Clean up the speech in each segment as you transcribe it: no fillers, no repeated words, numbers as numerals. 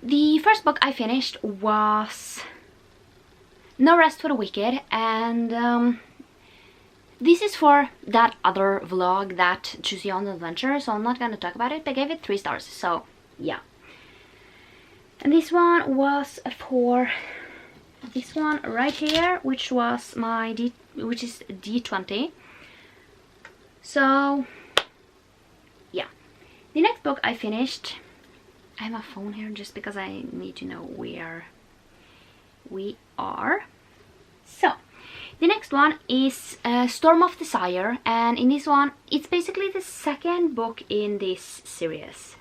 The first book I finished was No Rest for the Wicked, and this is for that other vlog, that Choose Your Own Adventure, so I'm not gonna talk about it, but I gave it 3 stars, so yeah. And this one was for this one right here, which was my which is D20. So yeah. The next book I finished, I have my phone here just because I need to know where we are. So the next one is Storm of Desire, and in this one it's basically the second book in this series.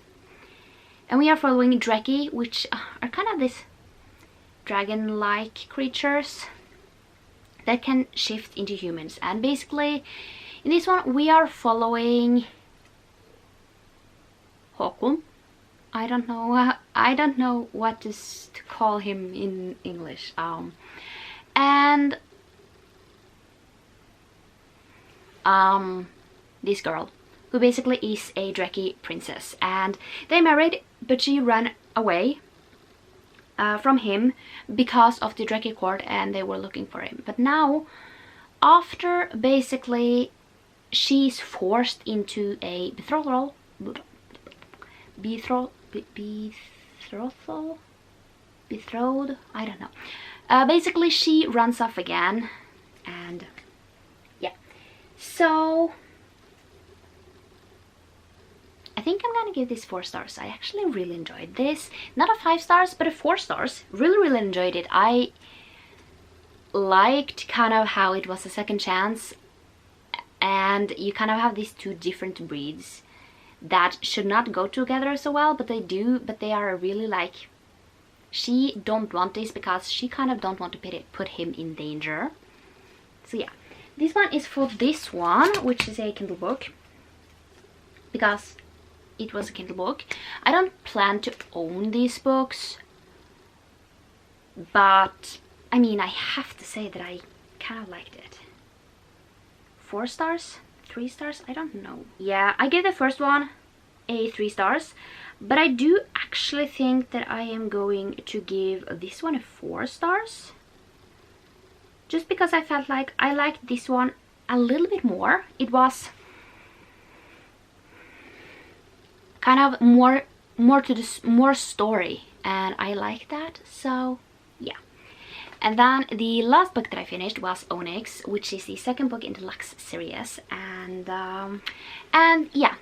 And we are following Dreki, which are kind of this dragon-like creatures that can shift into humans. And basically, in this one, we are following Håkon. I don't know what to call him in English. And this girl, who basically is a Dreki princess, and they married, but she ran away from him because of the Dreki court, and they were looking for him. But now, after basically she's forced into a betrothal, I don't know. Basically she runs off again, and yeah. So I think I'm gonna give this 4 stars. I actually really enjoyed this. Not a 5 stars, but a 4 stars. Really enjoyed it. I liked kind of how it was a second chance, and you kind of have these 2 different breeds that should not go together so well, but they do. But they are really like, she don't want this because she kind of don't want to put him in danger. So yeah, this one is for this one, which is a Kindle book, because it was a Kindle book. I don't plan to own these books, but I mean, I have to say that I kind of liked it. 4 stars? 3 stars? I don't know. Yeah, I gave the first one a 3 stars, but I do actually think that I am going to give this one a 4 stars. Just because I felt like I liked this one a little bit more. It was kind of more to this, more story, and I like that. So yeah. And then the last book that I finished was Onyx, which is the second book in the Lux series, and yeah,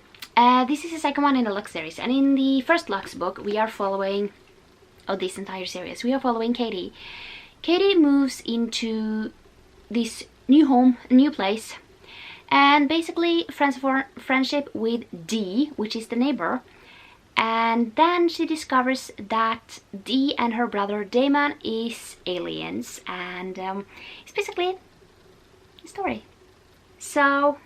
this is the second one in the Lux series. And in the first Lux book, we are following, this entire series, we are following Katie. Katie moves into this new home, new place, and basically friendship with Dee, which is the neighbor. And then she discovers that Dee and her brother Damon is aliens, and it's basically a story. So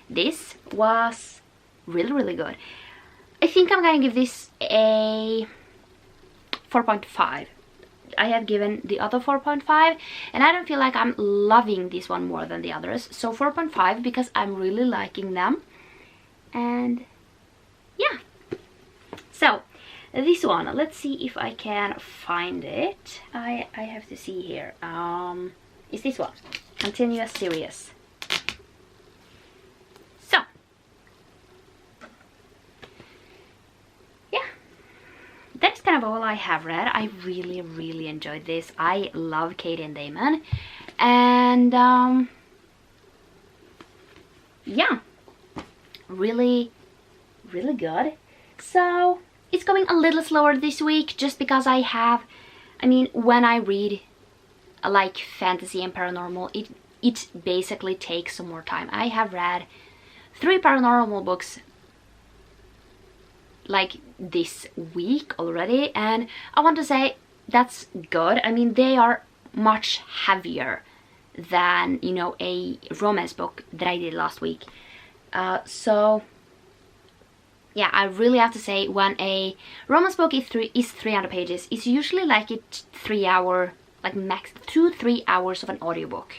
this was really good. I think I'm gonna give this a 4.5. I have given the other 4.5, and I don't feel like I'm loving this one more than the others. So 4.5 because I'm really liking them. And yeah. So this one, let's see if I can find it. I have to see here. Is this one? Continuous series. So yeah, that's kind of all I have read. I really enjoyed this. I love Katie and Damon, and yeah, really good. So it's going a little slower this week, just because I mean, when I read like fantasy and paranormal, it basically takes some more time. I have read 3 paranormal books like this week already, and I want to say that's good. I mean, they are much heavier than, you know, a romance book that I did last week. So yeah, I really have to say, when a romance book is 300 pages, it's usually like 3 hour, like max 2-3 hours of an audiobook.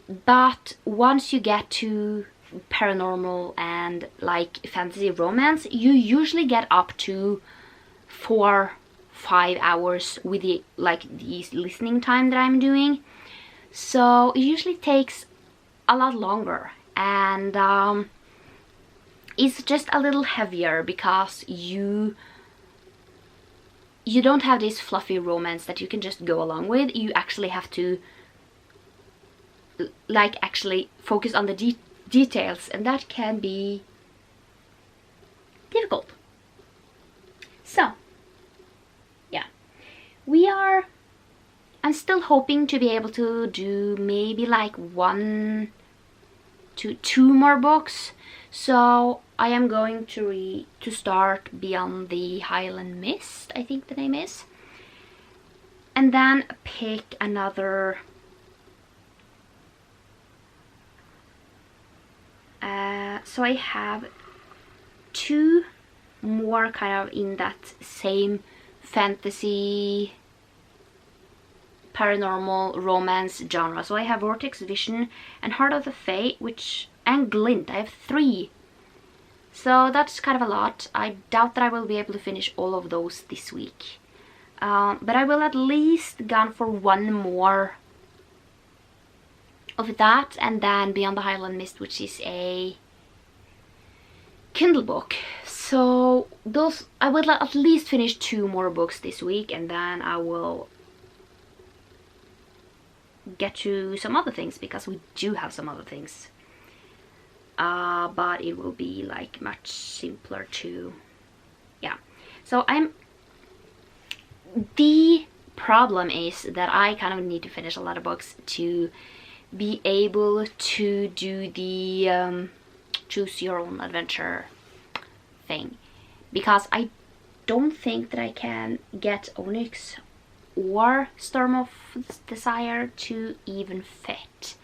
But once you get to paranormal and like fantasy romance, you usually get up to 4-5 hours with the these listening time that I'm doing. So it usually takes a lot longer, and it's just a little heavier because you don't have this fluffy romance that you can just go along with. You actually have to actually focus on the details, and that can be difficult. So yeah, I'm still hoping to be able to do maybe like 1 to 2 more books. So I am going to start Beyond the Highland Mist, I think the name is, and then pick another so I have 2 more kind of in that same fantasy paranormal romance genre. So I have Vortex Vision and Heart of the Fae, and Glint. I have 3. So that's kind of a lot. I doubt that I will be able to finish all of those this week. But I will at least go for 1 more of that, and then Beyond the Highland Mist, which is a Kindle book. So those, I will at least finish 2 more books this week, and then I will get to some other things, because we do have some other things. But it will be like much simpler to, yeah. So the problem is that I kind of need to finish a lot of books to be able to do the choose your own adventure thing, because I don't think that I can get Onyx or Storm of Desire to even fit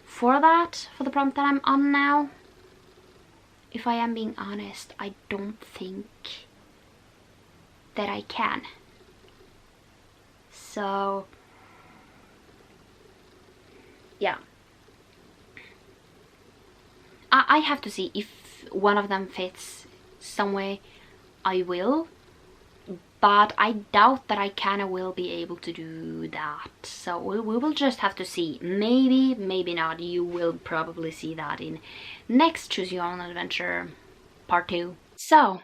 for the prompt that I'm on now. If I am being honest, I don't think that I can. So yeah, I have to see if one of them fits some way. I will, but I doubt that I kind of will be able to do that. So we will just have to see. Maybe, maybe not. You will probably see that in next Choose Your Own Adventure part 2. So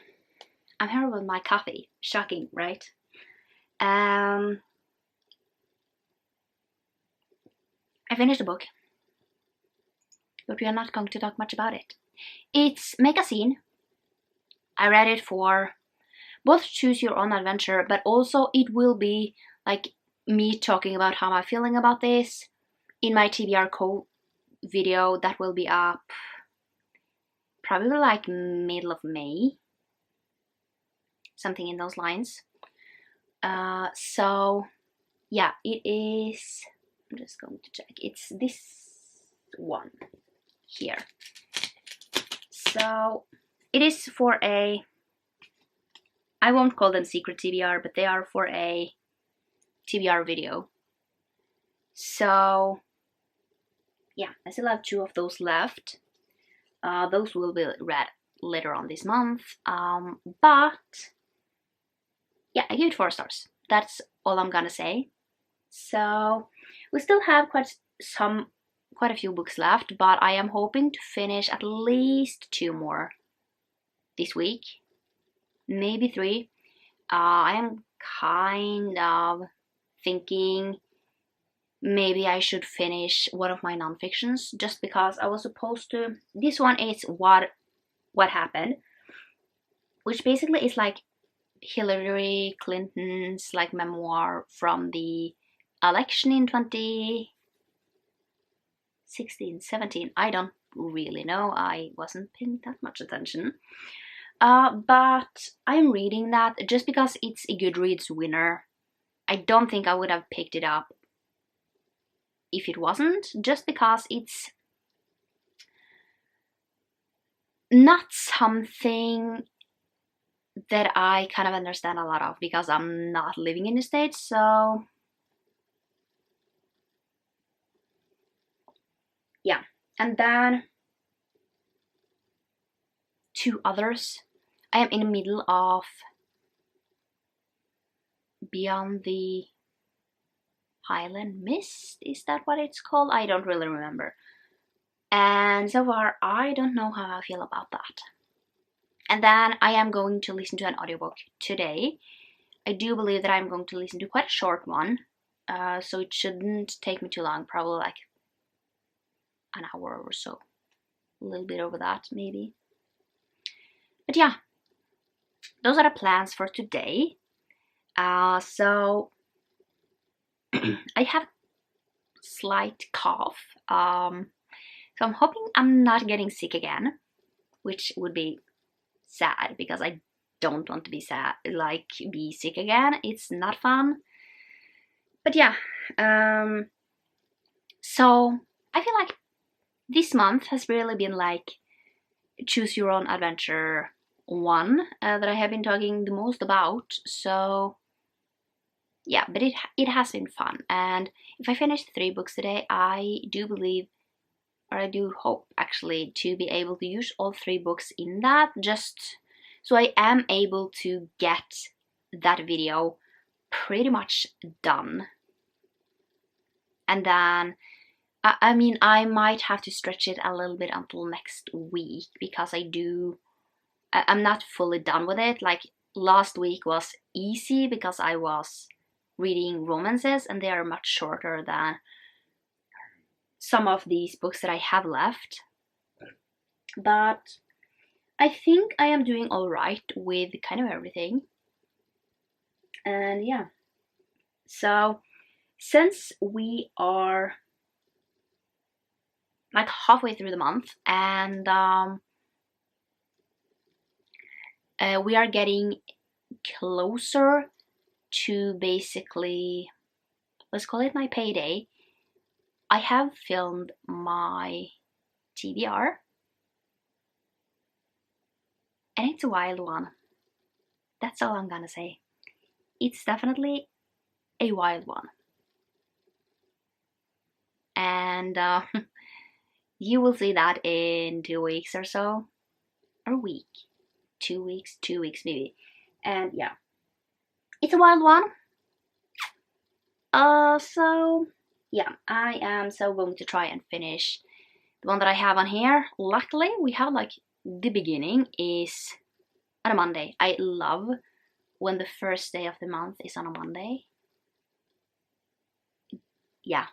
I'm here with my coffee. Shocking, right? I finished the book, but we are not going to talk much about it. It's magazine. I read it for both Choose Your Own Adventure, but also it will be like me talking about how I'm feeling about this in my TBR Co video that will be up probably like middle of May, something in those lines. So yeah, it is, I'm just going to check, it's this one here. So it is for a, I won't call them secret TBR, but they are for a TBR video. So yeah, I still have 2 of those left. Those will be read later on this month. But yeah, I give it 4 stars. That's all I'm gonna say. So we still have quite a few books left, but I am hoping to finish at least 2 more this week, maybe 3. I am kind of thinking maybe I should finish one of my non-fictions, just because I was supposed to. This one is What Happened, which basically is like Hillary Clinton's like memoir from the election in 2016, 17. I don't really know. I wasn't paying that much attention. But I'm reading that just because it's a GoodReads winner. I don't think I would have picked it up if it wasn't, just because it's not something that I kind of understand a lot of, because I'm not living in the States. So yeah, and then 2 others. I am in the middle of Beyond the Highland Mist, is that what it's called? I don't really remember. And so far, I don't know how I feel about that. And then I am going to listen to an audiobook today. I do believe that I'm going to listen to quite a short one, so it shouldn't take me too long, probably like an hour or so. A little bit over that, maybe. But yeah, those are the plans for today. So I have slight cough. So I'm hoping I'm not getting sick again, which would be sad because I don't want to be sad, like be sick again. It's not fun. But yeah, so I feel like this month has really been like choose your own adventure one that I have been talking the most about. So yeah, but it has been fun. And if I finish 3 books today, I do believe, or I do hope actually, to be able to use all 3 books in that, just so I am able to get that video pretty much done. And then, I mean, I might have to stretch it a little bit until next week, because I'm not fully done with it. Like, last week was easy because I was reading romances and they are much shorter than some of these books that I have left. But I think I am doing alright with kind of everything. And yeah, so since we are like halfway through the month, and we are getting closer to basically, let's call it my payday, I have filmed my TBR, and it's a wild one. That's all I'm gonna say. It's definitely a wild one. And you will see that in 2 weeks or so. Or a week. 2 weeks, 2 weeks maybe. And yeah, it's a wild one. So yeah, I am so going to try and finish the one that I have on here. Luckily, we have like the beginning is on a Monday. I love when the first day of the month is on a Monday. Yeah.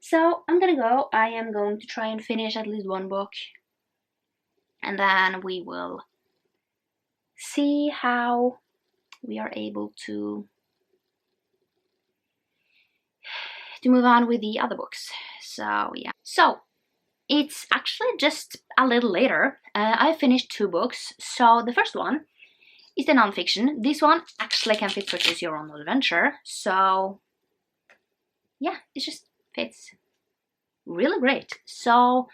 So I'm gonna go. I am going to try and finish at least 1 book, and then we will see how we are able to move on with the other books. So yeah. So it's actually just a little later. I finished 2 books. So the first one is the nonfiction. This one actually can fit for Choose Your Own Adventure. So yeah, it just fits really great. So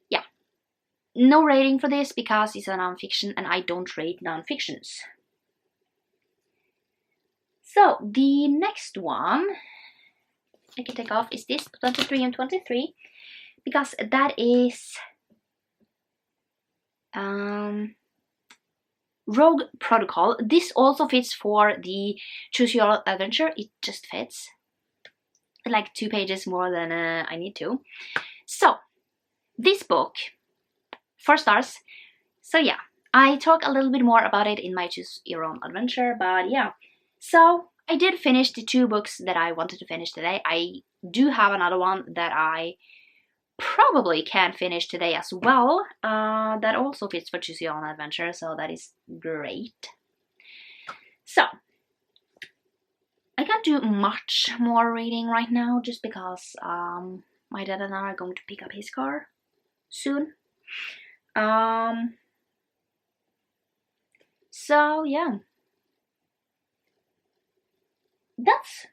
yeah, no rating for this because it's a nonfiction and I don't rate nonfictions. So the next one I can take off is this 23 and 23, because that is Rogue Protocol. This also fits for the Choose Your Own Adventure. It just fits like 2 pages more than I need to. So this book, 4 stars. So yeah, I talk a little bit more about it in my Choose Your Own Adventure, but yeah. So I did finish the 2 books that I wanted to finish today. I do have another one that I probably can finish today as well. That also fits for Choose Your Own Adventure, so that is great. So I can't do much more reading right now just because my dad and I are going to pick up his car soon. So yeah, that's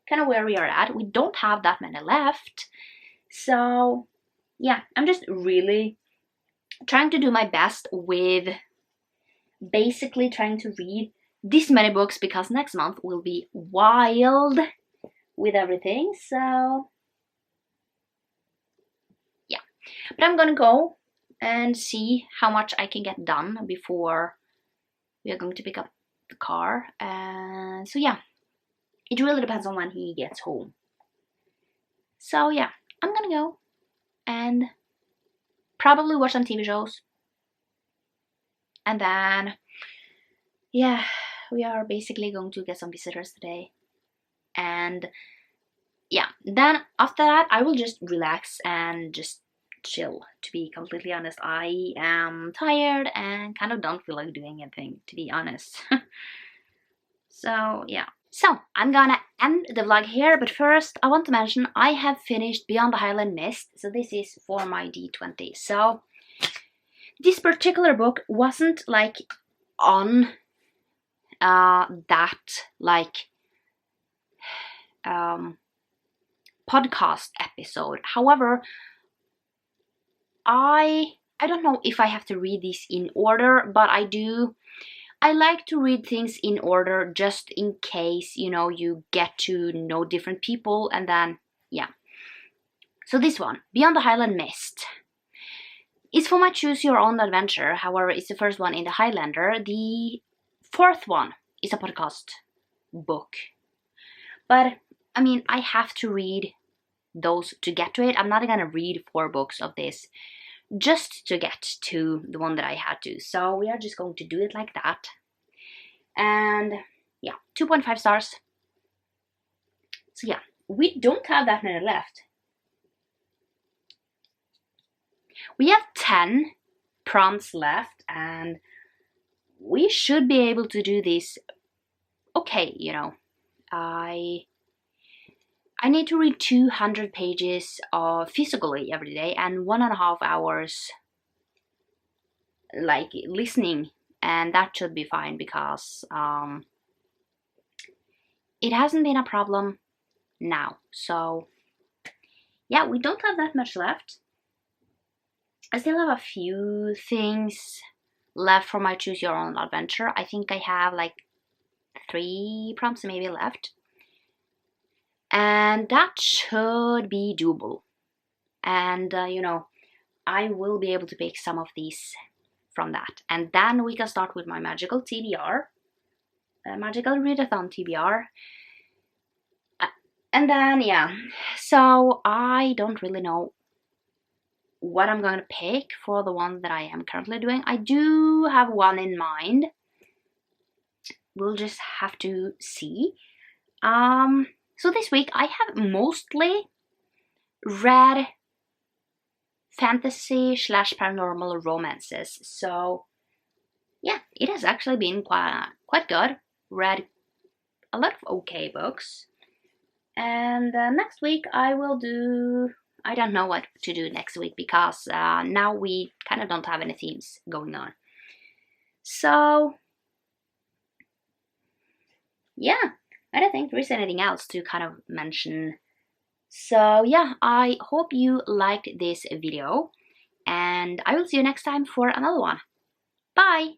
kind of where we are at. We don't have that many left. So yeah, I'm just really trying to do my best with basically trying to read this many books, because next month will be wild with everything. So yeah, but I'm gonna go and see how much I can get done before we are going to pick up the car. And so yeah, it really depends on when he gets home. So yeah, I'm gonna go and probably watch some TV shows. And then, yeah, we are basically going to get some visitors today. And yeah, then after that, I will just relax and just chill. To be completely honest, I am tired and kind of don't feel like doing anything, to be honest. So yeah. So I'm gonna end the vlog here, but first I want to mention I have finished Beyond the Highland Mist. So this is for my D20. So this particular book wasn't like on that like podcast episode. However, I don't know if I have to read this in order, but I do. I like to read things in order just in case, you know, you get to know different people, and then yeah. So this one, Beyond the Highland Mist, is for my Choose Your Own Adventure. However, it's the first one in the Highlander. The fourth one is a podcast book. But I mean, I have to read those to get to it. I'm not gonna read 4 books of this just to get to the one that I had to. So we are just going to do it like that. And yeah, 2.5 stars. So yeah, we don't have that many left. We have 10 prompts left, and we should be able to do this okay, you know. I need to read 200 pages physically every day and 1.5 hours like listening, and that should be fine because it hasn't been a problem now. So yeah, we don't have that much left. I still have a few things left for my Choose Your Own Adventure. I think I have like 3 prompts maybe left. And that should be doable. And, you know, I will be able to pick some of these from that. And then we can start with my magical TBR. Magical Readathon TBR. And then, yeah. So I don't really know what I'm going to pick for the one that I am currently doing. I do have one in mind. We'll just have to see. So this week I have mostly read fantasy / paranormal romances. So yeah, it has actually been quite good. Read a lot of okay books. And next week I will do... I don't know what to do next week because now we kind of don't have any themes going on. So yeah, I don't think there is anything else to kind of mention. So yeah, I hope you liked this video, and I will see you next time for another one. Bye!